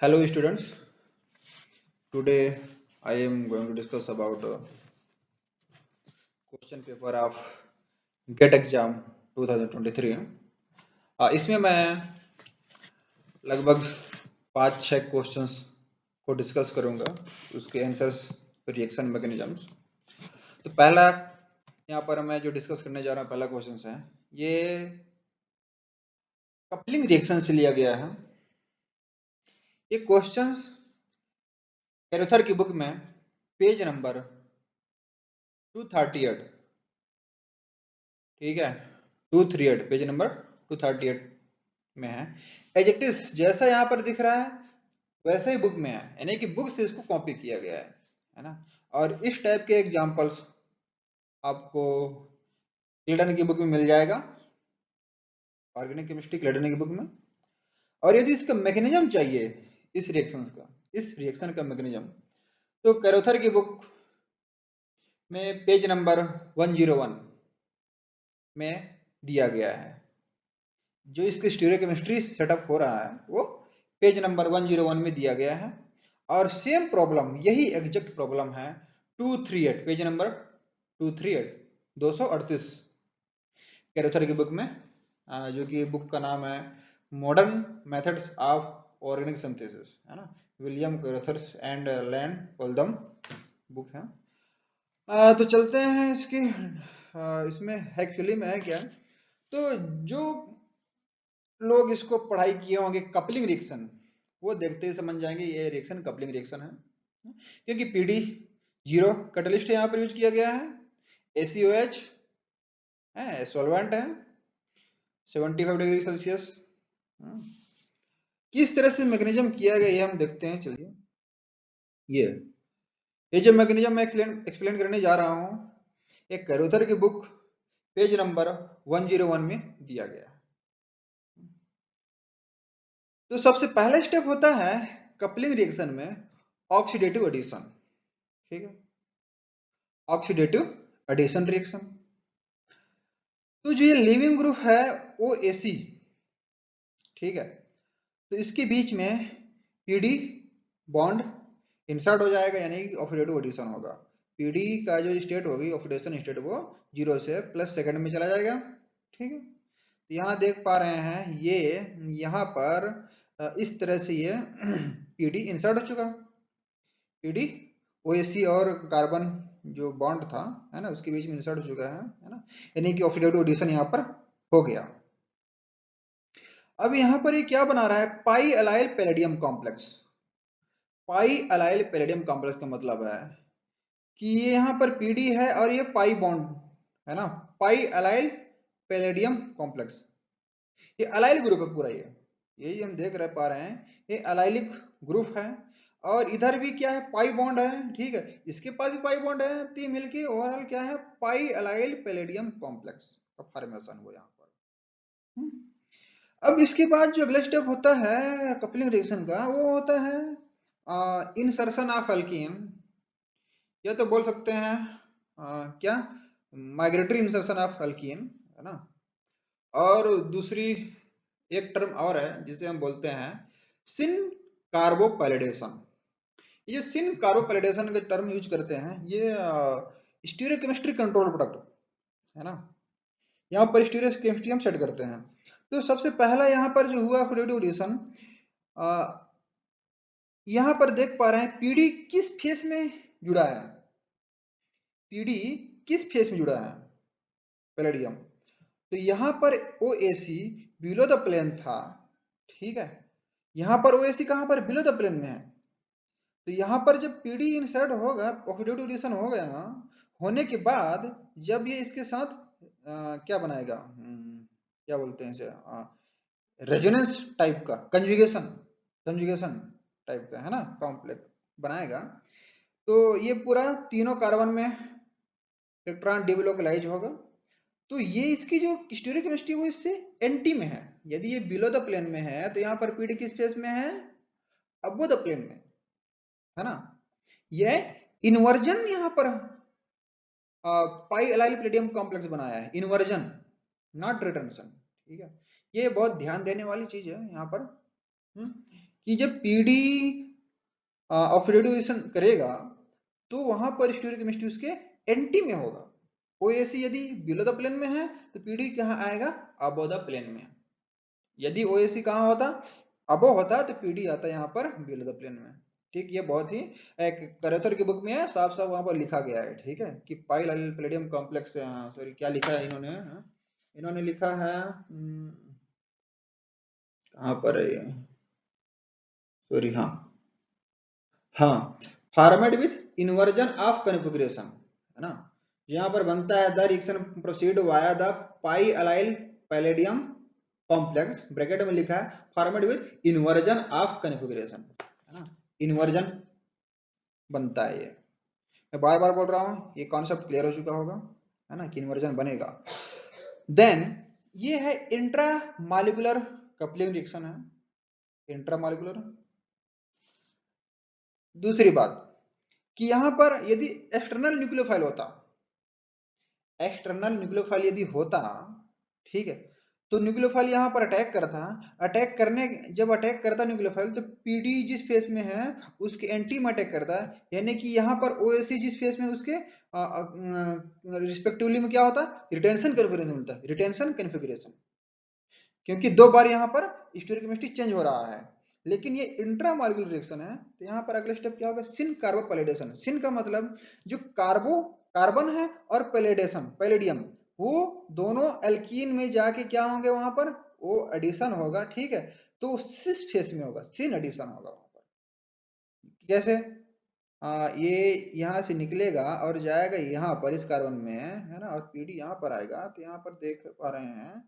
Hello students, today I am going to discuss about question paper of GET exam 2023। इसमें मैं लगभग 5-6 questions को discuss करूंगा, उसके आंसर्स, रिएक्शन मैकेनिज्म्स। तो पहला यहाँ पर मैं जो डिस्कस करने जा रहा हूँ, पहला क्वेश्चन है, ये कपलिंग रिएक्शन से लिया गया है। ये क्वेश्चंस कैरोथर की बुक में पेज नंबर 238, ठीक है, 238 पेज नंबर 238 में है। एज इट इज जैसा यहाँ पर दिख रहा है वैसे ही बुक में है, यानी कि बुक से इसको कॉपी किया गया है ना। और इस टाइप के एग्जांपल्स आपको क्लेटन की बुक में मिल जाएगा, ऑर्गेनिक केमिस्ट्री क्लेटन की बुक में। और यदि इसका मैकेनिज्म चाहिए, इस रिएक्शन का मैकेनिज्म, तो कैरोथर की बुक में पेज नंबर 101 में दिया गया है। जो इसकी स्टीरियोकेमिस्ट्री सेटअप हो रहा है वो पेज नंबर 101 में दिया गया है। और सेम प्रॉब्लम, यही एग्जैक्ट प्रॉब्लम है 238 पेज नंबर 238 कैरोथर की बुक में, जो कि बुक का नाम है modern methods of organic synthesis, है ना, William Carothers and Land Oldham book है। तो चलते हैं इसमें एक्चुअली में है क्या। तो जो लोग इसको पढ़ाई किए होंगे कपलिंग रिएक्शन, वो देखते ही समझ जाएंगे ये रिएक्शन कपलिंग रिएक्शन है, क्योंकि पीडी 0 कैटलिस्ट यहाँ पर यूज किया गया है, ACOH है, सॉल्वेंट है 75 डिग्री सेल्सियस। किस तरह से मैकेनिज्म किया गया ये हम देखते हैं। चलिए, ये जो मैकेनिज्म मैं एक्सप्लेन करने जा रहा हूं, एक कैरोथर की बुक पेज नंबर 101 में दिया गया है। तो सबसे पहला स्टेप होता है कपलिंग रिएक्शन में ऑक्सीडेटिव एडिशन, ठीक है, ऑक्सीडेटिव एडिशन रिएक्शन। तो जो ये लिविंग ग्रुप है वो AC, ठीक है, तो इसके बीच में PD बॉन्ड इंसर्ट हो जाएगा, यानी कि ऑक्सीडेटिव एडिशन होगा। PD का जो स्टेट होगी ऑक्सीडेशन स्टेट, वो 0 से +2 में चला जाएगा, ठीक है। तो यहाँ देख पा रहे हैं ये यहाँ पर इस तरह से ये PD इंसर्ट हो चुका। PD OAC और कार्बन जो बॉन्ड था, है ना, उसके बीच में इंसर्ट हो चुका है ना, यानी कि ऑक्सीडेटिव एडिशन यहाँ पर हो गया। अब यहाँ पर ये क्या बना रहा है, पाई अलाइल पैलेडियम कॉम्प्लेक्स। पाई अलाइल पैलेडियम कॉम्प्लेक्स का मतलब है कि ये यहाँ पर PD है और ये पाई बॉन्ड है ना, पाई अलाइल पैलेडियम कॉम्प्लेक्स। ये अलाइल ग्रुप है पूरा, यही हम देख रहे पा रहे हैं, ये अलाइलिक ग्रुप है। और इधर भी क्या है, पाई बॉन्ड है, ठीक है, इसके पास भी पाई बॉन्ड है, तीन मिलके ओवरऑल क्या है, पाई अलाइल पैलेडियम कॉम्प्लेक्स का फॉर्मेशन हुआ यहाँ पर। अब इसके बाद जो अगला स्टेप होता है कपलिंग रिएक्शन का, वो होता है इंसर्शन ऑफ एल्कीन, या तो बोल सकते हैं क्या, माइग्रेटरी इंसर्शन ऑफ एल्कीन, है ना। और दूसरी एक टर्म और है जिसे हम बोलते हैं सिन कार्बोपैलिडेशन। ये सिन कार्बोपैलिडेशन का टर्म यूज करते हैं, ये स्टीरियोकेमिस्ट्री कंट्रोल प्रोडक्ट है ना, यहाँ पर स्टीरियोकेमिस्ट्री हम सेट करते हैं। तो सबसे पहला यहाँ पर जो हुआ ऑक्सीडेटिव एडिशन, यहाँ पर देख पा रहे हैं PD किस फेस में जुड़ा है, PD किस फेस में जुड़ा है, पैलेडियम। तो यहाँ पर OAC बिलो द प्लेन था, ठीक है, यहाँ पर OAC कहाँ पर, बिलो द प्लेन में है। तो यहाँ पर जब PD इंसर्ट होगा, ऑक्सीडेटिव एडिशन हो गया, होने के बाद जब ये इसके साथ क्या बनाएगा, क्या बोलते हैं इसे, रेजोनेंस टाइप का, कंजुगेशन टाइप का, है ना, कॉम्प्लेक्स बनाएगा। तो ये पूरा तीनों कार्बन में इलेक्ट्रॉन डिलोकलाइज होगा। तो ये इसकी जो स्टीरियोकेमिस्ट्री वो इससे एंटी में है। यदि ये बिलो द प्लेन में है तो यहाँ पर PD किस फेस में है, अबो द प्लेन में, है ना। ये इन्वर्जन यहाँ पर पाई अलाइल पैलेडियम कॉम्प्लेक्स बनाया है, इन्वर्जन नॉट रिटेंशन, ठीक है। ये बहुत ध्यान देने वाली चीज है यहाँ पर। कि जब पीडी ऑक्सीडेशन करेगा तो वहां पर स्टीरियोकेमिस्ट्री उसके एंटी में होगा। ओएसी यदि बिलो द प्लेन में है तो पीडी कहाँ आएगा, अबो द प्लेन में। यदि ओएसी कहाँ होता, अबो होता, तो पीडी आता यहाँ पर बिलो द प्लेन में। ठीक, ये बहुत ही एक करेथर की बुक में है, साफ साफ वहां पर लिखा गया है। ठीक है, कि पाई पैलेडियम कॉम्प्लेक्स, सॉरी क्या लिखा है इन्होंने, इन्होंने लिखा है कहाँ पर है, सॉरी, हाँ, format with inversion of configuration, है ना। यहाँ पर बनता है the reaction proceed via the pi allyl palladium complex, bracket में लिखा है format with inversion of configuration, है ना, इन्वर्जन बनता है ये। मैं बार बार बोल रहा हूँ, ये कॉन्सेप्ट क्लियर हो चुका होगा, है ना, कि इन्वर्जन बनेगा। देन ये है इंट्रा मॉलिक्यूलर कपलिंग रिएक्शन है, इंट्रा मॉलिक्यूलर। दूसरी बात कि यहां पर यदि एक्सटर्नल न्यूक्लियोफाइल होता, एक्सटर्नल न्यूक्लियोफाइल यदि होता, ठीक है, तो न्यूक्लियोफाइल यहां पर अटैक करता, अटैक करने, जब अटैक करता न्यूक्लियोफाइल तो पीडी जिस फेस में है उसके एंटी में अटैक करता है, यानी कि यहां पर ओएसी जिस फेस में उसके रिस्पेक्टिवली में क्या होता, रिटेंशन कॉन्फ़िगरेशन मिलता है, रिटेंशन कॉन्फ़िगरेशन, क्योंकि दो बार यहाँ पर स्टीरियोकेमिस्ट्री चेंज हो रहा है। लेकिन ये इंट्रामॉलिक्यूलर रिएक्शन है, तो यहाँ पर अगला स्टेप क्या होगा, सिन कार्बो पैलेडेशन। सिन का मतलब जो कार्बन है और पैलेडेशन, पैलेडियम, वो दोनों एल्कीन में जाके क्या होंगे, वहां पर वो एडिशन होगा। ठीक है, तो सिस फेस में होगा, सिन एडिशन होगा वहां पर। कैसे, ये यहाँ से निकलेगा और जाएगा यहाँ पर इस कार्बन में, है ना, और पीडी यहाँ पर आएगा। तो यहाँ पर देख पा रहे हैं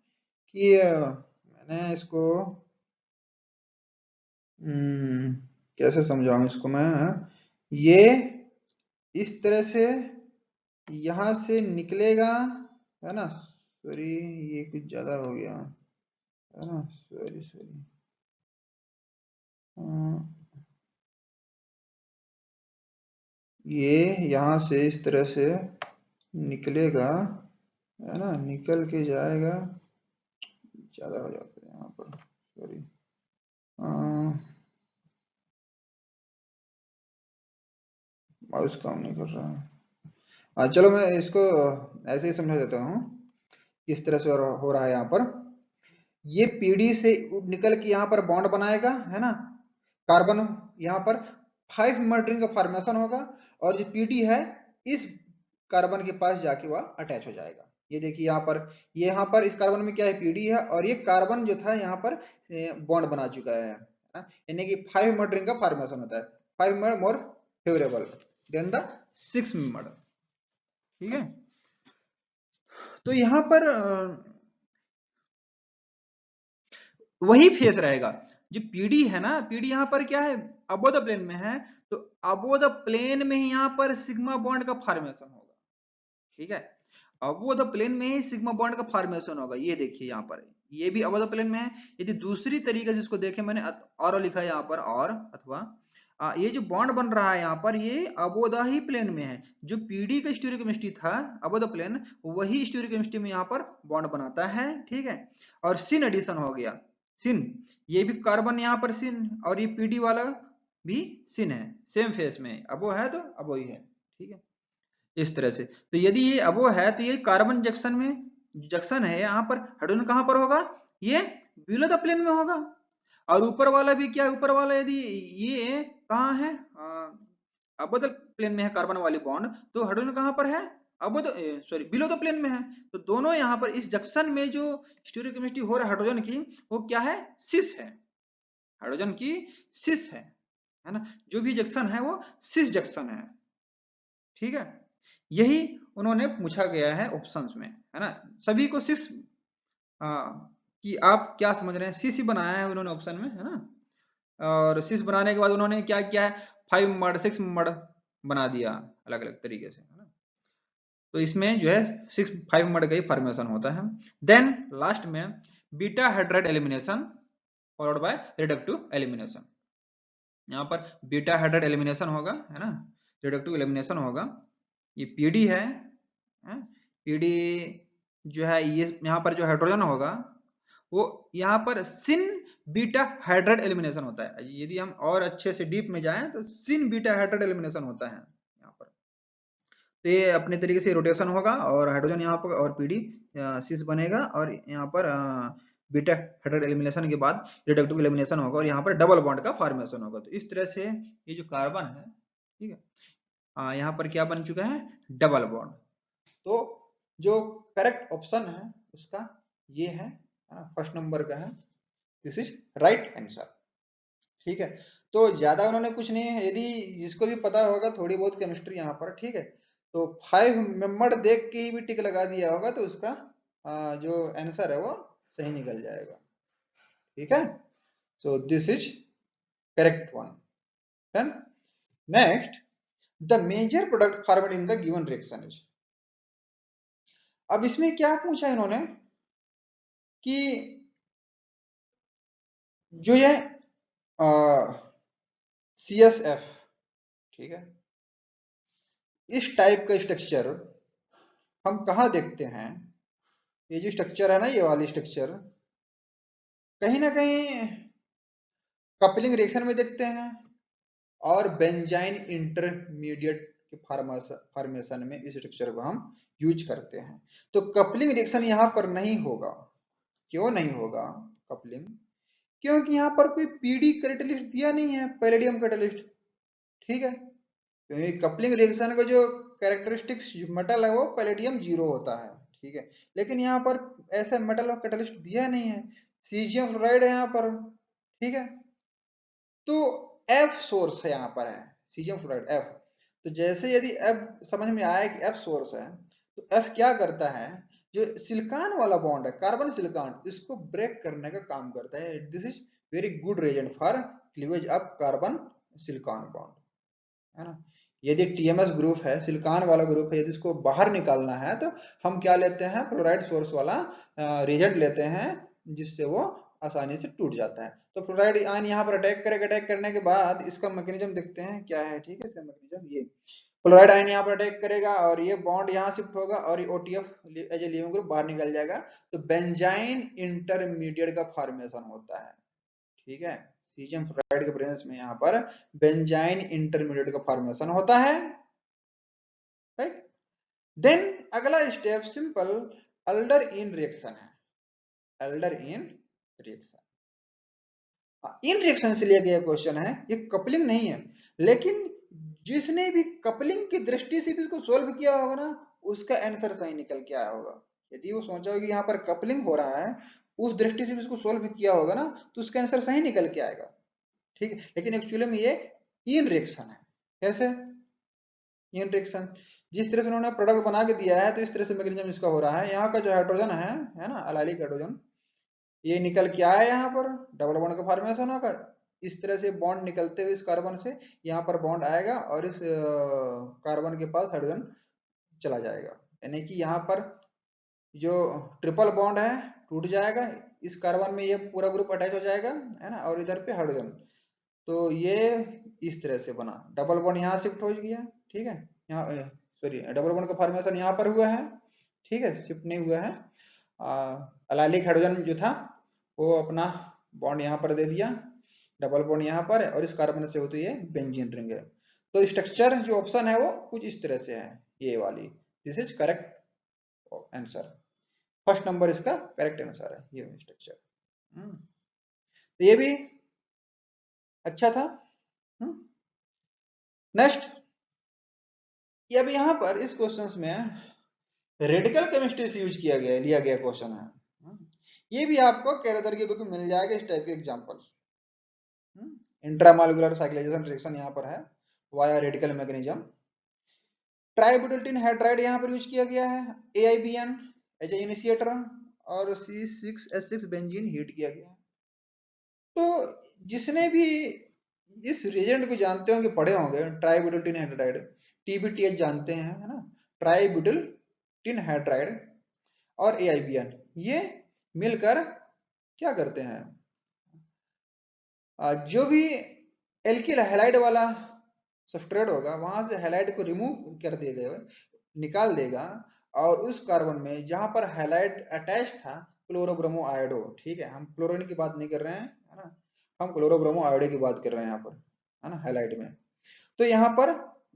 कि मैंने इसको कैसे समझाऊं इसको मैं, ये इस तरह से यहां से निकलेगा, है ना, सॉरी ये कुछ ज्यादा हो गया, है ना, सॉरी सॉरी, ये यहां से इस तरह से निकलेगा, है ना, निकल के जाएगा, ज्यादा हो जाता है यहाँ पर, सॉरी, माउस काम नहीं कर रहा है। चलो मैं इसको ऐसे ही समझा देता हूँ, किस तरह से हो रहा है यहाँ पर। ये पीडी से निकल के यहाँ पर बॉन्ड बनाएगा, है ना, कार्बन, यहाँ पर 5 मेंबर रिंग का फॉर्मेशन होगा, और जो पीडी है इस कार्बन के पास जाके वह अटैच हो जाएगा। ये देखिए यहाँ पर इस कार्बन में क्या है, पीडी है, और ये कार्बन जो था यहाँ पर बॉन्ड बना चुका है, यानी कि 5 मेंबर रिंग का फॉर्मेशन होता है, 5 member more favourable than the 6 member. ठीक है, तो यहाँ पर वही फेस रहेगा। जो पीडी है ना, पीडी यहाँ पर क्या है, अबो द प्लेन में है, तो अबो द प्लेन में ही यहाँ पर सिग्मा बॉन्ड का फॉर्मेशन होगा। ठीक है, अबो द प्लेन में ही सिग्मा बॉन्ड का फॉर्मेशन होगा। ये देखिए यहाँ पर ये भी अबो द प्लेन में है। यदि दूसरी तरीके से इसको देखें, मैंने और लिखा है यहाँ पर, और अथवा ये जो बॉन्ड बन रहा है यहाँ पर, ये अबो द ही प्लेन में है। जो पीडी का स्टीरियोकेमिस्ट्री था अबो द प्लेन, वही स्टीरियोकेमिस्ट्री में यहाँ पर बॉन्ड बनाता है। ठीक है, और सिन एडिशन हो गया, सिन, ये भी कार्बन यहाँ पर सिन, और ये पीडी वाला भी सिन है, सेम फेस में, अबो है तो अबो ही है। ठीक है, इस तरह से। तो यदि ये अबो है तो ये कार्बन जंक्शन में, जंक्शन है यहाँ पर, हाइड्रोजन कहाँ पर होगा, ये बिलो द प्लेन में होगा। और ऊपर वाला भी क्या, ऊपर वाला यदि ये कहाँ है, अबो द प्लेन में है कार्बन वाली बॉन्ड, तो हाइड्रोजन कहाँ पर है, above the, sorry, below the plane में है। तो दोनों यहाँ पर इस जंक्शन में जो स्टीरियोकेमिस्ट्री हो रहा है हाइड्रोजन की, वो क्या है, सिस है, हाइड्रोजन की सिस है ना, जो भी जंक्शन है वो सिस जंक्शन है। ठीक है, यही उन्होंने पूछा गया है ऑप्शंस में, है ना, सभी को सिस कि आप क्या समझ रहे हैं, सिस ही बनाया है उन्होंने ऑप्शन में, है ना। और सिस बनाने के बाद उन्होंने क्या किया है, 5 मेंबर 6 मेंबर बना दिया अलग अलग तरीके से, है ना। तो इसमें जो है 5 मेंबर का ही फॉर्मेशन होता है। देन लास्ट में beta hydride elimination followed by reductive elimination. यहाँ पर बीटा हाइड्राइड एलिमिनेशन होगा, है ना, रिडक्टिव एलिमिनेशन होगा। ये पीडी है, पीडी जो है, ये यहाँ पर जो हाइड्रोजन होगा वो यहाँ पर सिन बीटा हाइड्राइड एलिमिनेशन होता है। यदि हम और अच्छे से डीप में जाएं तो सिन बीटा हाइड्राइड एलिमिनेशन होता है यहाँ पर। तो ये अपने तरीके से रोटेशन होगा और हाइड्रोजन यहाँ पर और पीडी सिस बनेगा और यहाँ पर बीटा हाइड्राइड एलिमिनेशन के बाद रिडक्टिव एलिमिनेशन होगा और यहाँ पर डबल बॉन्ड का फॉर्मेशन होगा। तो इस तरह से ये जो कार्बन है, ठीक है, यहाँ पर क्या बन चुका है, डबल बॉन्ड। तो जो करेक्ट ऑप्शन है उसका ये है, फर्स्ट नंबर का है, दिस इज राइट आंसर। ठीक है, तो ज्यादा उन्होंने कुछ नहीं है, यदि जिसको भी पता होगा थोड़ी बहुत केमिस्ट्री यहाँ पर, ठीक है, तो 5 मेंबर देख के ही भी टिक लगा दिया होगा तो उसका जो आंसर है वो सही निकल जाएगा। ठीक है, so this is correct one. Done. Next, the major product formed in the given reaction is. अब इसमें क्या पूछा इन्होंने कि जो ये CSF, ठीक है, इस टाइप का स्ट्रक्चर हम कहाँ देखते हैं? ये जो स्ट्रक्चर है ना, ये वाली स्ट्रक्चर कहीं ना कहीं कपलिंग रिएक्शन में देखते हैं और बेंजाइन इंटरमीडिएट के फॉर्मेशन में इस स्ट्रक्चर को हम यूज करते हैं। तो कपलिंग रिएक्शन यहाँ पर नहीं होगा। क्यों नहीं होगा कपलिंग? क्योंकि यहाँ पर कोई पीडी कैटेलिस्ट दिया नहीं है, पैलेडियम कैटेलिस्ट। ठीक है, क्योंकि कपलिंग रिएक्शन का जो कैरेक्टरिस्टिक्स मेटल है वो पैलेडियम 0 होता है। ठीक है, लेकिन यहाँ पर ऐसा मेटल और कैटेलिस्ट दिया नहीं है, सीजियम फ्लोराइड है यहाँ पर। ठीक है, तो F सोर्स है यहाँ पर, है सीजियम फ्लोराइड F। तो जैसे यदि F समझ में आया कि F सोर्स है, तो F क्या करता है, जो सिलिकॉन वाला बॉन्ड है, कार्बन सिलिकॉन, इसको ब्रेक करने का काम करता है। This is very good reason for cleavage of carbon silicon bond, है ना। यदि TMS ग्रुप है, सिलिकॉन वाला ग्रुप है, यदि इसको बाहर निकालना है तो हम क्या लेते हैं, फ्लोराइड सोर्स वाला रिएजेंट लेते हैं, जिससे वो आसानी से टूट जाता है। तो फ्लोराइड आयन यहाँ पर अटैक करेगा, अटैक करने के बाद इसका मैकेनिज्म देखते हैं क्या है। ठीक है, इसका मैकेनिज्म ये फ्लोराइड आयन यहाँ पर अटैक करेगा और ये बॉन्ड यहाँ शिफ्ट होगा और ये OTF as a leaving group बाहर निकल जाएगा। तो बेंजाइन इंटरमीडिएट का फॉर्मेशन होता है। ठीक है, सीजियम फ्लोराइड के प्रेजेंस में यहाँ पर बेंजाइन इंटरमीडिएट का फॉर्मेशन होता है। राइट, देन अगला स्टेप सिंपल अल्डर इन रिएक्शन है। अल्डर इन रिएक्शन, इन रिएक्शन से लिया गया क्वेश्चन है, ये कपलिंग नहीं है, लेकिन जिसने भी कपलिंग की दृष्टि से भी इसको सोल्व किया होगा ना, उसका आंसर सही निकल के आया होगा। यदि वो सोचा होगा कि यहाँ पर कपलिंग हो रहा है, उस दृष्टि से भी इसको सोल्व किया होगा ना, तो उसका आंसर सही निकल के आएगा। ठीक है, लेकिन एक्चुअली में ये इन रिएक्शन है। कैसे इन रिएक्शन? जिस तरह से उन्होंने प्रोडक्ट बना के दिया है, तो इस तरह से मैकेनिज्म इसका हो रहा है। यहाँ का जो हाइड्रोजन है ना, अलाइलिक हाइड्रोजन, ये निकल के आया यहाँ पर, डबल बॉन्ड का फॉर्मेशन होगा। इस तरह से बॉन्ड निकलते हुए इस कार्बन से यहाँ पर बॉन्ड आएगा और इस कार्बन के पास हाइड्रोजन चला जाएगा, यानी कि यहाँ पर जो ट्रिपल बॉन्ड है टूट जाएगा, इस कार्बन में ये पूरा ग्रुप अटैच हो जाएगा, है ना, और इधर पे हाइड्रोजन। तो ये इस तरह से बना, डबल बॉन्ड यहाँ शिफ्ट हो गया। ठीक है, यहाँ सॉरी, डबल बॉन्ड का फॉर्मेशन यहाँ पर हुआ है। ठीक है, शिफ्ट नहीं हुआ है। अलाइलिक हाइड्रोजन जो था वो अपना बॉन्ड यहाँ पर दे दिया, डबल बॉन्ड यहाँ पर है, और इस कार्बन से होती है बेंजीन रिंग है। तो स्ट्रक्चर जो ऑप्शन है वो कुछ इस तरह से है, ये वाली। This is correct answer, first number इसका करेक्ट आंसर है, ये स्ट्रक्चर। तो ये भी अच्छा था। नेक्स्ट, अब यहाँ पर इस क्वेश्चन में रेडिकल केमिस्ट्री से यूज किया गया, लिया गया क्वेश्चन है। ये भी आपको कैरेदर की बुक में मिल जाएगा, इस टाइप के एग्जांपल्स। इंट्रामोलिकुलर साइक्लाइजेशन रिएक्शन यहाँ पर है वाया रेडिकल मैकेनिज्म। ट्राइब्यूटाइल हाइड्राइड यहाँ पर यूज किया गया है, AIBN एज ए इनिशिएटर, और C6H6 बेंजीन हीट किया गया है। तो जिसने भी इस रिएजेंट को जानते होंगे, पढ़े होंगे, ट्राइब्यूटाइल टिन हाइड्राइड, TBTH जानते हैं, है ना, ट्राइब्यूटाइल टिन हाइड्राइड और AIBN, ये मिलकर क्या करते हैं, जो भी एल्किल हैलाइड वाला सब्सट्रेट होगा वहां से हैलाइड को रिमूव कर देगा, निकाल देगा, और उस कार्बन में जहां पर हैलाइड अटैच था क्लोरोब्रोमो आयोडो, ठीक है, हम क्लोरीन की बात नहीं कर रहे हैं, है ना, हम क्लोरोब्रोमो आयोडो की बात कर रहे हैं यहाँ पर, है ना, हैलाइड में। तो यहाँ पर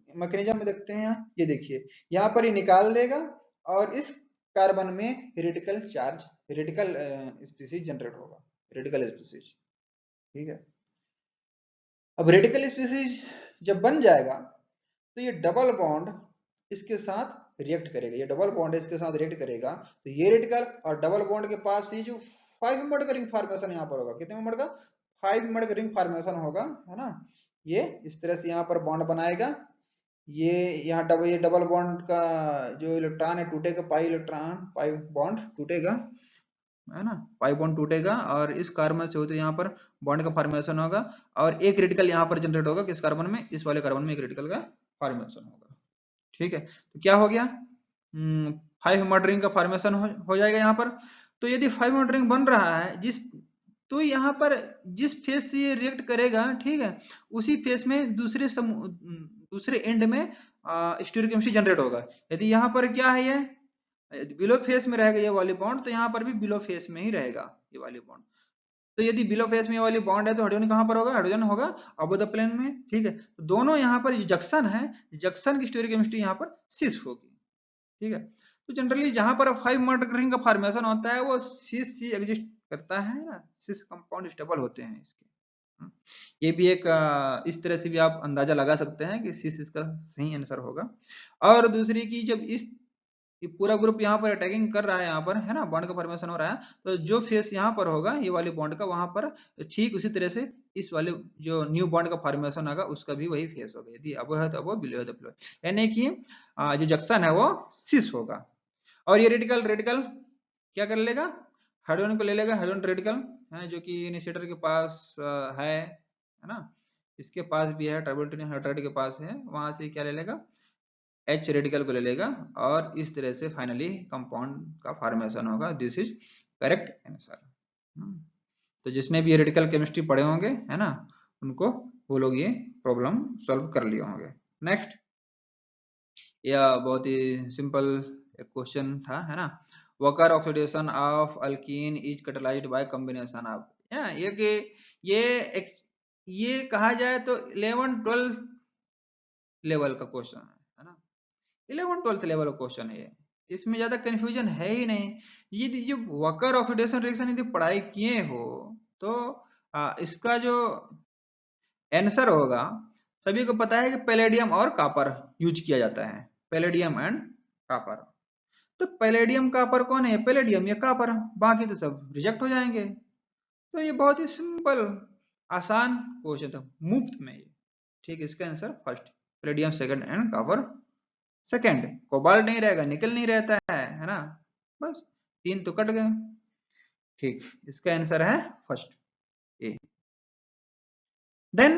मैकेनिज्म में देखते हैं, यहाँ ये देखिए, यहाँ पर ये निकाल देगा और इस कार्बन में radical charge, radical species generate होगा, रेडिकल स्पीसीज, ठीक है। अब रेडिकल स्पीसीज जब बन जाएगा तो ये डबल बॉन्ड इसके साथ रिएक्ट करेगा, ये डबल बॉन्ड इसके साथ रिएक्ट करेगा, तो ये रेडिकल और डबल बॉन्ड के पास ये जो 5 मेंबर का रिंग फॉर्मेशन यहाँ पर होगा, कितने मेंबर का, 5 मेंबर का रिंग फॉर्मेशन होगा, है ना। ये इस तरह से यहाँ पर बॉन्ड बनाएगा, ये यहाँ ये डबल बॉन्ड का जो इलेक्ट्रॉन है टूटेगा, पाई इलेक्ट्रॉन, पाई बॉन्ड टूटेगा, है ना, पाई बॉन्ड टूटेगा और इस कार्बन से होते यहाँ पर बॉन्ड का फॉर्मेशन होगा और एक रेडिकल यहाँ पर जनरेट होगा, किस कार्बन में, इस वाले कार्बन में एक रेडिकल का फॉर्मेशन होगा, ठीक है। तो क्या हो गया, 5 मेंबर रिंग का फॉर्मेशन हो जाएगा यहाँ पर। तो यदि 5 मेंबर रिंग बन रहा है तो यहाँ पर जिस फेज से ये रिएक्ट करेगा, ठीक है, उसी फेज में दूसरे एंड में स्टीरियोकेमिस्ट्री जनरेट होगा। यदि यहाँ पर क्या है, ये बिलो फेस में रहेगा ये वाली बॉन्ड, तो यहाँ पर भी बिलो फेस में ही रहेगा ये वाली बॉन्ड। तो यदि बिलो फेस में ये वाली बॉन्ड है तो हाइड्रोजन कहाँ पर होगा, हाइड्रोजन होगा अबव द प्लेन में, ठीक है। तो दोनों यहाँ पर जंक्शन है, जंक्शन की स्टीरियोकेमिस्ट्री यहाँ पर सिस होगी, ठीक है। तो जनरली जहां पर 5 मेंबर रिंग का फॉर्मेशन होता है वो सिस सी एग्जिस्ट करता है ना, सिस कंपाउंड स्टेबल होते हैं इसके। ये भी एक इस तरह से भी आप अंदाजा लगा सकते हैं कि सिस इसका सही आंसर होगा। और दूसरी की जब इस ये पूरा ग्रुप यहाँ पर अटैकिंग कर रहा है, यहाँ पर, है ना, बॉन्ड का फॉर्मेशन हो रहा है, तो जो फेस यहाँ पर होगा ये वाली बॉन्ड का, वहां पर ठीक उसी तरह से इस वाले जो न्यू बॉन्ड का फॉर्मेशन होगा उसका भी वही फेस होगा, यदि अब है तो अब, बिलो है तो बिलो, यानी कि जो जंक्शन है वो सिस होगा। और ये रेडिकल रेडिकल क्या कर लेगा, हाइड्रोजन को ले लेगा, हाइड्रोजन रेडिकल है जो कि इनिशिएटर के पास है ना, इसके पास भी है, टर्बोल्टिन हाइड्राइड के पास है, वहां से क्या ले लेगा, H रेडिकल को ले लेगा और इस तरह से फाइनली कंपाउंड का फॉर्मेशन होगा। This is correct answer. तो जिसने भी रेडिकल केमिस्ट्री पढ़े होंगे, है ना, उनको वो लोग ये प्रॉब्लम सॉल्व कर लिए होंगे। नेक्स्ट, यह बहुत ही सिंपल एक क्वेश्चन था, है ना, Walker oxidation of alkene is catalysed bye combination of, ये कि ये कहा जाए तो 11-12 लेवल का क्वेश्चन है ना, 11-12 लेवल का क्वेश्चन है ये, इसमें ज्यादा कंफ्यूजन है ही नहीं। ये जो वकर ऑक्सीडेशन रिएक्शन यदि पढ़ाई किए हो तो इसका जो आंसर होगा, सभी को पता है कि पैलेडियम और कॉपर यूज किया जाता है, पैलेडियम एंड कॉपर। तो पैलेडियम कॉपर कौन है, पैलेडियम या कॉपर, बाकी तो सब रिजेक्ट हो जाएंगे। तो ये बहुत ही सिंपल आसान क्वेश्चन था, मुफ्त में ये, ठीक, इसका answer first, palladium second and copper second, cobalt नहीं रहेगा, निकल नहीं रहता है ना, बस 3 तो कट गए, ठीक, इसका आंसर है फर्स्ट ए। देन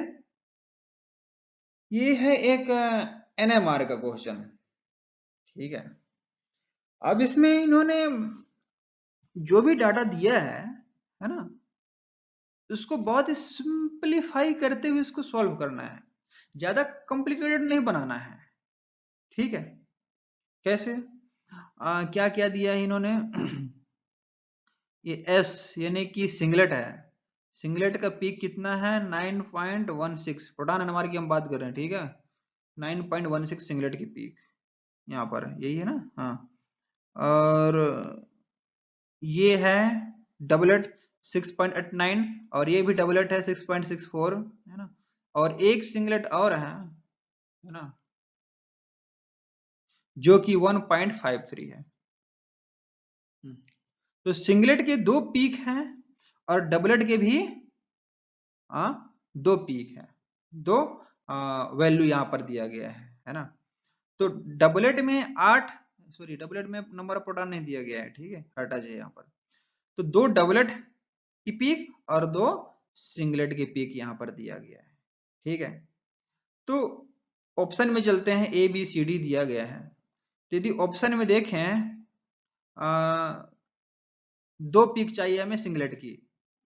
ये है एक NMR का क्वेश्चन, ठीक है। अब इसमें इन्होंने जो भी डाटा दिया है ना, उसको बहुत ही सिंपलीफाई करते हुए इसको सॉल्व करना है, ज्यादा कॉम्प्लिकेटेड नहीं बनाना है, ठीक है। कैसे, क्या क्या दिया है इन्होंने, ये S यानी कि सिंगलेट है, सिंगलेट का पीक कितना है, 9.16, प्रोटॉन NMR की हम बात कर रहे हैं, ठीक है, 9.16 सिंगलेट की पीक यहाँ पर यही है ना, हाँ। और ये है डबलेट 6.89 और ये भी डबलेट है 6.64, है ना, और एक सिंगलेट और है ना, जो कि 1.53 है। तो सिंगलेट के 2 पीक हैं और डबलेट के भी 2 पीक है, 2 वैल्यू यहाँ पर दिया गया है ना। तो डबलेट में 8, सॉरी डबलेट में नंबर ऑफ प्रोटॉन नहीं दिया गया है, ठीक है, हटा जाए यहाँ पर। तो 2 डबलेट की पीक और 2 सिंगलेट की पीक यहाँ पर दिया गया है, ठीक है। तो ऑप्शन में चलते हैं, A B C D दिया गया है, तो यदि ऑप्शन में देखें 2 पीक चाहिए हमें सिंगलेट की,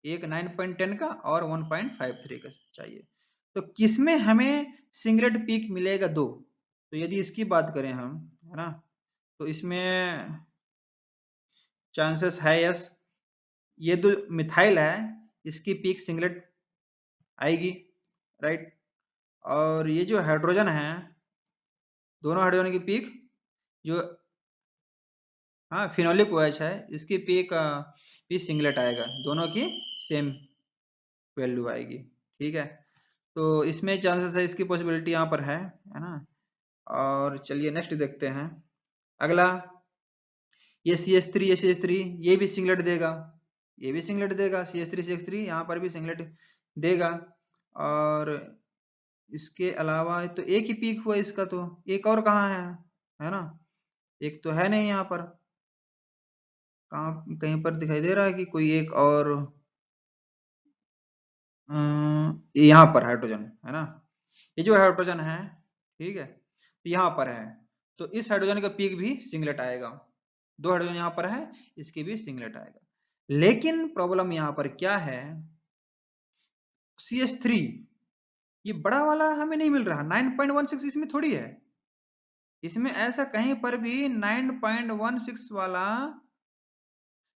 एक 9.10 का और 1.53 का चाहिए, तो किसमें हमें सिंगलेट पीक मिलेगा 2, तो यदि इसकी बात करें हम, है ना, तो इसमें चांसेस है यस ये जो मिथाइल है इसकी पीक सिंगलेट आएगी, राइट। और ये जो हाइड्रोजन है, दोनों हाइड्रोजन की पीक जो हाँ फिनोलिक OH है इसकी पीक भी सिंगलेट आएगा, दोनों की सेम वैल्यू आएगी, ठीक है। तो इसमें चांसेस है, इसकी पॉसिबिलिटी यहाँ पर है ना। और चलिए नेक्स्ट देखते हैं अगला। ये CH3 ये भी सिंगलेट देगा, ये भी सिंगलेट देगा, CH3 यहाँ पर भी सिंगलेट देगा। और इसके अलावा तो एक ही पीक हुआ इसका, तो एक और कहाँ है ना, एक तो है नहीं यहाँ पर, कहाँ कहीं पर दिखाई दे रहा है कि कोई एक और यहाँ पर हाइड्रोजन है ना, ये जो हाइड्रोजन है, ठीक है, तो यहाँ पर है, तो इस हाइड्रोजन का पीक भी सिंगलेट आएगा, दो हाइड्रोजन यहाँ पर है, इसकी भी सिंगलेट आएगा। लेकिन प्रॉब्लम यहाँ पर क्या है, CH3 ये बड़ा वाला हमें नहीं मिल रहा, 9.16 इसमें थोड़ी है, इसमें ऐसा कहीं पर भी 9.16 वाला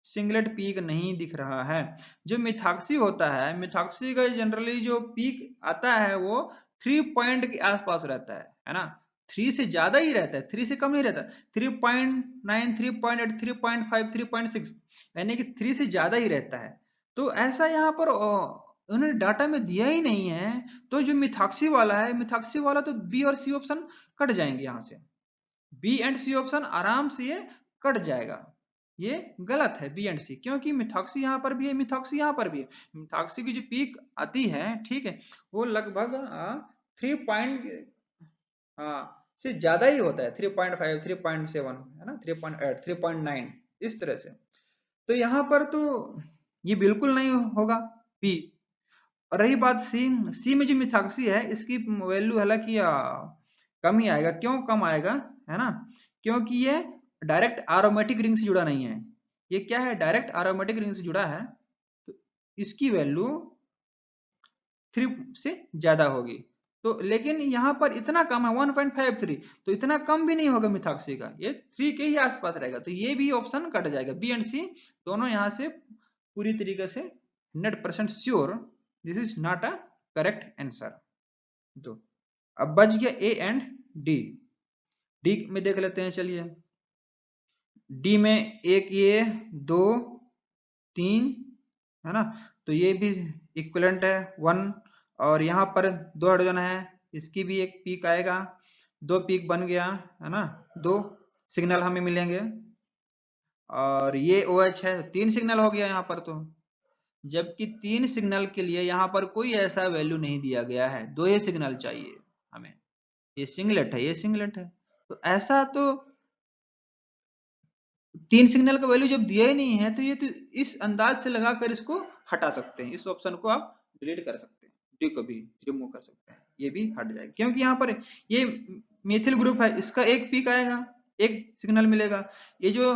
सिंगलेट पीक नहीं दिख रहा है। जो मिथॉक्सी होता है, मिथॉक्सी का जनरली जो पीक आता है वो 3 पॉइंट के आसपास रहता है ना, 3 से ज्यादा ही रहता है, 3 से कम नहीं रहता, 3.9 3.8 3.5 3.6 यानी कि 3 से ज्यादा ही रहता है। तो ऐसा यहाँ पर उन्होंने डाटा में दिया ही नहीं है, तो जो मिथॉक्सी वाला है, मिथॉक्सी वाला तो बी और सी ऑप्शन कट जाएंगे, यहाँ से बी एंड सी ऑप्शन आराम से ये कट जाएगा, ये गलत है बी एंड सी, क्योंकि मिथॉक्सी यहाँ पर भी है, मिथॉक्सी यहाँ पर भी है, मिथॉक्सी की जो पीक आती है, ठीक है, वो लगभग 3 पॉइंट से ज्यादा ही होता है, 3.5 3.7 है ना, 3.8 3.9 इस तरह से। तो यहाँ पर तो ये बिल्कुल नहीं होगा पी। और रही बात सी में जो मिथॉक्सी है इसकी वैल्यू हालांकि कम ही आएगा, क्यों कम आएगा है ना, क्योंकि ये डायरेक्ट एरोमेटिक रिंग से जुड़ा नहीं है, ये क्या है, डायरेक्ट एरोमेटिक रिंग से जुड़ा है, तो इसकी वैल्यू 3 से ज्यादा होगी। तो लेकिन यहाँ पर इतना कम है 1.53, तो इतना कम भी नहीं होगा मिथॉक्सी का, ये 3 के ही आसपास रहेगा, तो ये भी ऑप्शन कट जाएगा, बी एंड सी दोनों यहाँ से पूरी तरीके से 100% sure this is not a correct answer. तो अब बच गया ए एंड डी। डी में देख लेते हैं, चलिए डी में एक ये 2 3 है ना, तो ये भी इक्विवेलेंट है 1, और यहाँ पर 2 हाइड्रोजन है, इसकी भी एक पीक आएगा, 2 पीक बन गया है ना, 2 सिग्नल हमें मिलेंगे। और ये OH है, 3 सिग्नल हो गया यहाँ पर, तो जबकि 3 सिग्नल के लिए यहाँ पर कोई ऐसा वैल्यू नहीं दिया गया है, 2 ही सिग्नल चाहिए हमें, ये सिंगलेट है, ये सिंगलेट है, तो ऐसा तो 3 सिग्नल का वैल्यू जब दिया ही नहीं है, तो ये तो इस अंदाज से लगाकर इसको हटा सकते हैं, इस ऑप्शन को आप डिलीट कर सकते हैं, डी को भी रिमूव कर सकते हैं, ये भी हट जाएगा, क्योंकि यहाँ पर ये मिथिल ग्रुप है, इसका एक पीक आएगा, एक सिग्नल मिलेगा, ये जो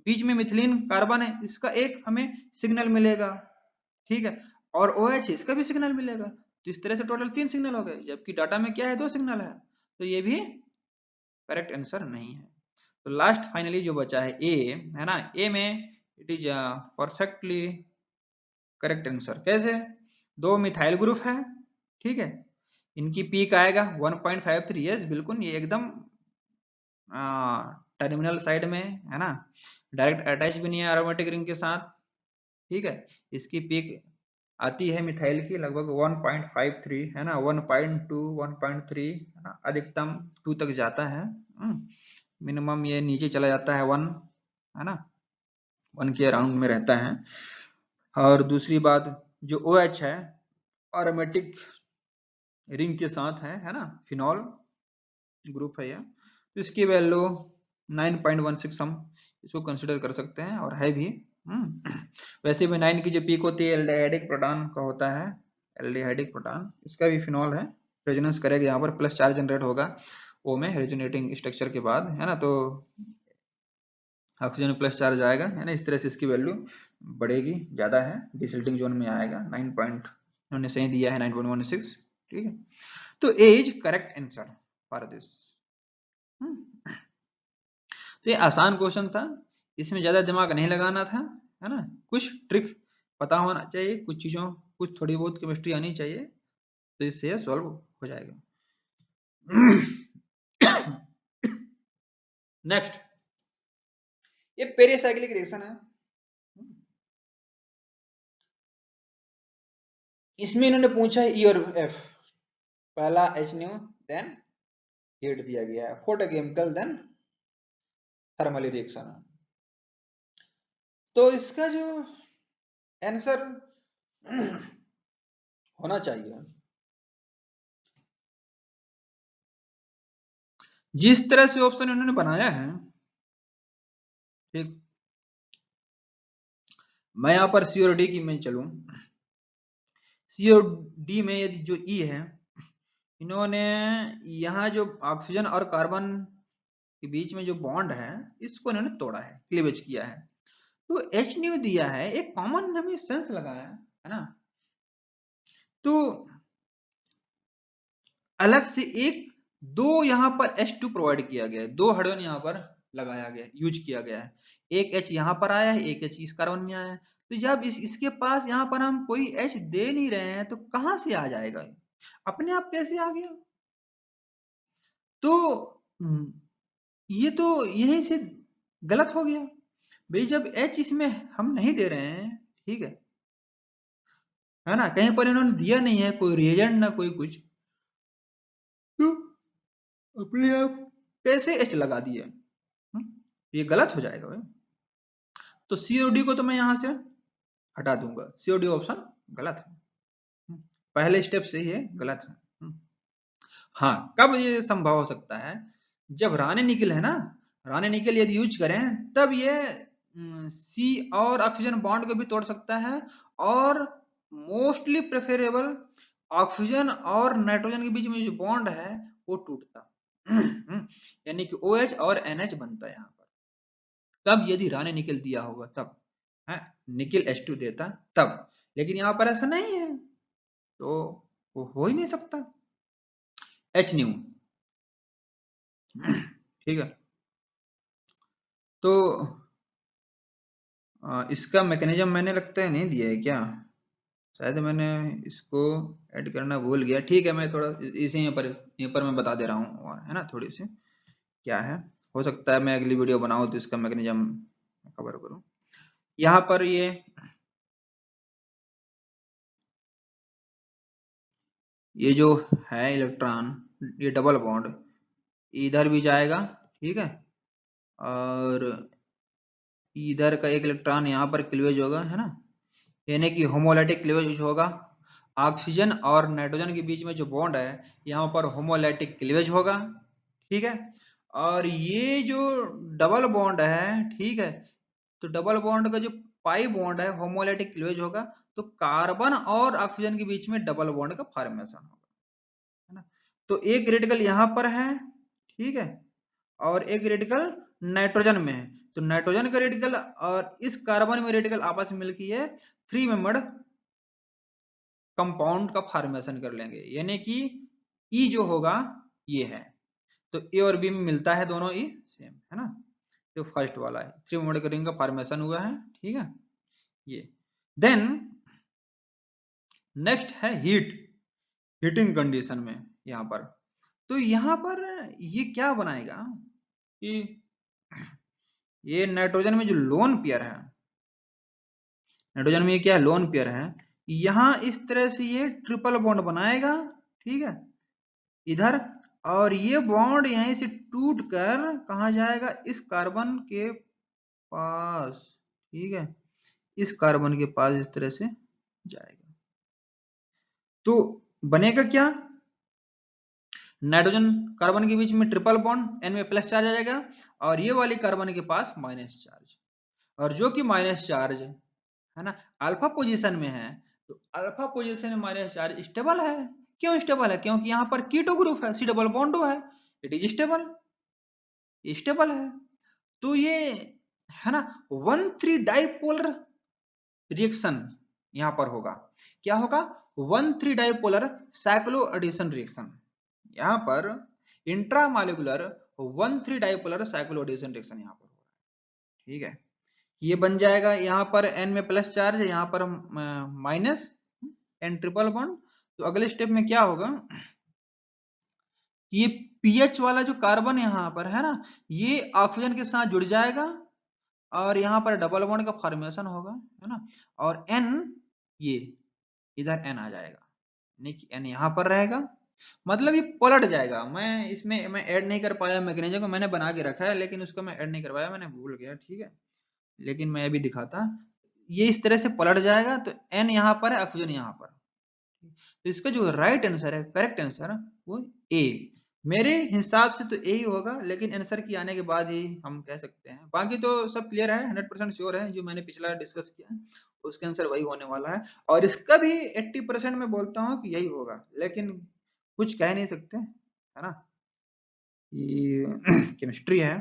बीच में मिथिलीन कार्बन है इसका एक हमें सिग्नल मिलेगा, ठीक है, और OH इसका भी सिग्नल मिलेगा, तो इस तरह से टोटल 3 सिग्नल हो गए, जबकि डाटा में क्या है, 2 सिग्नल है, तो ये भी करेक्ट आंसर नहीं है। तो लास्ट फाइनली जो बचा है ए है ना, ए में it is perfectly correct answer. कैसे, 2 मिथाइल ग्रुप है, ठीक है, इनकी पीक आएगा 1.53, यस बिल्कुल, ये एकदम टर्मिनल साइड में है ना, डायरेक्ट अटैच भी नहीं है एरोमेटिक रिंग के साथ, ठीक है, इसकी पीक आती है मिथाइल की लगभग 1.53 है ना, 1.2 1.3 है ना, अधिकतम 2 तक जाता है, मिनिमम ये नीचे चला जाता है 1 है ना, 1 के अराउंड में रहता है। और दूसरी बात जो OH है एरोमेटिक रिंग के साथ है ना, फिनॉल ग्रुप है ये, तो इसकी वैल्यू 9.16 हम इसको कंसिडर कर सकते हैं, और है भी। वैसे भी 9 की जो पीक होती है एल्डिहाइडिक प्रोटॉन का होता है, एल्डिहाइडिक प्रोटॉन, इसका भी फिनॉल है, रेजोनेंस करेगा यहाँ पर, प्लस चार्ज जनरेट होगा O में रेजोनेटिंग स्ट्रक्चर के बाद है ना, तो ऑक्सीजन में प्लस चार्ज आएगा है ना, इस तरह से इसकी वैल्यू बढ़ेगी, ज्यादा है, डिसल्टिंग जोन में आएगा, 9 पॉइंट उन्होंने सही दिया है 9.16, ठीक है, तो A is correct answer for this. तो ये आसान क्वेश्चन था, इसमें ज्यादा दिमाग नहीं लगाना था, है ना, कुछ ट्रिक पता होना चाहिए, कुछ चीजों कुछ थोड़ी बहुत केमिस्ट्री आनी चाहिए, तो इससे सॉल्व हो जाएगा। नेक्स्ट, ये पेरिसाइक्लिक रिएक्शन है। इसमें इन्होंने पूछा है ई और एफ, पहला एच न्यू, देन हीट दिया गया है, फोटोकेमिकल, देन थर्मल रिएक्शन है। तो इसका जो आंसर होना चाहिए, जिस तरह से ऑप्शन इन्होंने बनाया है, ठीक, मैं यहां पर सी और डी की मैं चलूं, सी और डी में यदि जो ई है, इन्होंने यहाँ जो ऑक्सीजन और कार्बन के बीच में जो बॉन्ड है, इसको इन्होंने तोड़ा है, क्लीवेज किया है। तो एच न्यू दिया है, एक कॉमन हमें सेंस लगाया है ना, तो अलग से एक दो यहाँ पर H2 प्रोवाइड किया गया है, दो हाइड्रोजन यहाँ पर लगाया गया, यूज किया गया है, एक H यहाँ पर आया है, एक H इस कार्बन में आया है। तो जब इसके पास यहाँ पर हम कोई H दे नहीं रहे हैं, तो कहां से आ जाएगा, अपने आप कैसे आ गया? तो ये तो यहीं से गलत हो गया भाई, जब H इसमें हम नहीं दे रहे हैं, ठीक है ना, कहीं पर इन्होंने दिया नहीं है कोई रिएजेंट ना कोई कुछ, तो अपने आप कैसे एच लगा दिए? ये गलत हो जाएगा भाई। तो सीओडी को तो मैं यहां से हटा दूंगा, सीओडी ऑप्शन गलत है, पहले स्टेप से ये गलत है। हाँ, कब ये संभव हो सकता है? जब रानी निकल है ना, रानी निकल यदि यूज करें, तब ये सी और ऑक्सीजन बॉन्ड को भी तोड़ सकता है, और मोस्टली प्रेफरेबल ऑक्सीजन और नाइट्रोजन के बीच में जो बॉन्ड है वो टूटता, यानी कि OH और NH बनता है यहाँ पर, तब यदि रानी निकल दिया होगा तब है, निकल H2 देता तब, लेकिन यहाँ पर ऐसा नहीं है, तो वो हो ही नहीं सकता। H न्यू, ठीक है, तो इसका मैकेनिज्म मैंने लगता है नहीं दिया है क्या, शायद मैंने इसको ऐड करना भूल गया। ठीक है, मैं थोड़ा इसी यहाँ पर मैं बता दे रहा हूँ, है ना, थोड़ी सी क्या है, हो सकता है मैं अगली वीडियो बनाऊं तो इसका मैकेनिज्म कवर करूं। यहाँ पर ये जो है इलेक्ट्रॉन, ये डबल बॉन्ड इधर भी जाएगा, ठीक है, और इधर का एक इलेक्ट्रॉन यहाँ पर क्लीवेज होगा, है ना, यानी कि होमोलाइटिक क्लीवेज होगा। ऑक्सीजन और नाइट्रोजन के बीच में जो बॉन्ड है, यहाँ पर होमोलाइटिक क्लीवेज होगा, ठीक है, और ये जो डबल बॉन्ड है, ठीक है, तो डबल बॉन्ड का जो पाई बॉन्ड है होमोलाइटिक क्लीवेज होगा, तो कार्बन और ऑक्सीजन के बीच में डबल बॉन्ड का फॉर्मेशन होगा, है ना। तो एक रेडिकल यहाँ पर है, ठीक है, और एक रेडिकल नाइट्रोजन में है, तो नाइट्रोजन का रेडिकल और इस कार्बन में रेडिकल आपस में मिलकर ये 3 मेंबर्ड कंपाउंड का फॉर्मेशन कर लेंगे, यानी कि ई जो होगा ये है, तो ए और बी में मिलता है दोनों ई सेम, है ना, तो फर्स्ट वाला है 3 मेंबर्ड रिंग का फॉर्मेशन हुआ है, ठीक है, ये। देन नेक्स्ट है हीटिंग कंडीशन में यहाँ पर, तो यहाँ पर ये क्या बनाएगा कि ये नाइट्रोजन में जो लोन पेयर है, नाइट्रोजन में ये क्या है, लोन पेयर है, यहाँ इस तरह से ये ट्रिपल बॉन्ड बनाएगा, ठीक है, इधर, और ये बॉन्ड यहीं से टूट कर कहा जाएगा, इस कार्बन के पास, ठीक है, इस कार्बन के पास इस तरह से जाएगा, तो बनेगा क्या, नाइट्रोजन कार्बन के बीच में ट्रिपल बॉन्ड, N में प्लस चार्ज आ जाएगा, और ये वाली कार्बन के पास माइनस चार्ज, और जो कि माइनस चार्ज है ना, अल्फा पोजीशन में है, तो अल्फा पोजीशन में माइनस चार्ज स्टेबल है। क्यों स्टेबल है? क्योंकि यहाँ पर कीटो ग्रुप है, सी डबल बॉन्डो है, इट इज स्टेबल, स्टेबल है। तो ये है ना 1,3 डाइपोलर रिएक्शन यहाँ पर होगा, क्या होगा, 1,3 डाइपोलर साइक्लो एडिशन रिएक्शन, यहाँ पर intramolecular 1,3 dipolar cycloaddition reaction यहाँ पर होगा, ठीक है, ये बन जाएगा, यहाँ पर n में प्लस चार्ज है, यहाँ पर माइनस n ट्रिपल बॉन्ड। तो अगले स्टेप में क्या होगा, ये पीएच वाला जो कार्बन यहाँ पर है ना, ये ऑक्सीजन के साथ जुड़ जाएगा और यहाँ पर डबल बॉन्ड का फॉर्मेशन होगा, है ना। और n ये इधर n आ जाएगा, यानी कि n यहाँ पर रहेगा, मतलब ये पलट जाएगा। मैं इसमें मैं ऐड नहीं कर पाया मैग्नीशियम को, मैंने बना के रखा है लेकिन उसको मैं ऐड नहीं कर पाया, मैंने भूल गया, ठीक है। लेकिन मैं अभी दिखाता, ये इस तरह से पलट जाएगा। तो n यहाँ पर है, ऑक्सीजन यहाँ पर। तो इसका जो राइट आंसर है, करेक्ट आंसर है वो ए। मेरे हिसाब से तो ए ही होगा, लेकिन आंसर की आने के बाद ही हम कह सकते हैं। बाकी तो सब क्लियर है, 100% श्योर है, जो मैंने पिछला डिस्कस किया है उसका आंसर वही होने वाला है। और इसका भी 80% मैं बोलता हूँ कि यही होगा, लेकिन कुछ कह नहीं सकते, है ना। ये केमिस्ट्री है।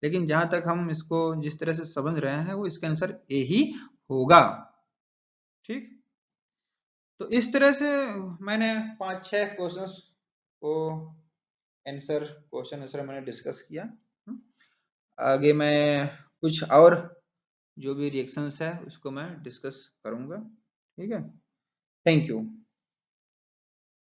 लेकिन जहां तक हम इसको जिस तरह से समझ रहे हैं, वो इसका आंसर ए ही होगा, ठीक। तो इस तरह से मैंने 5-6 क्वेश्चंस को क्वेश्चन आंसर मैंने डिस्कस किया। आगे मैं कुछ और जो भी रिएक्शंस है उसको मैं डिस्कस करूंगा, ठीक है। Thank you.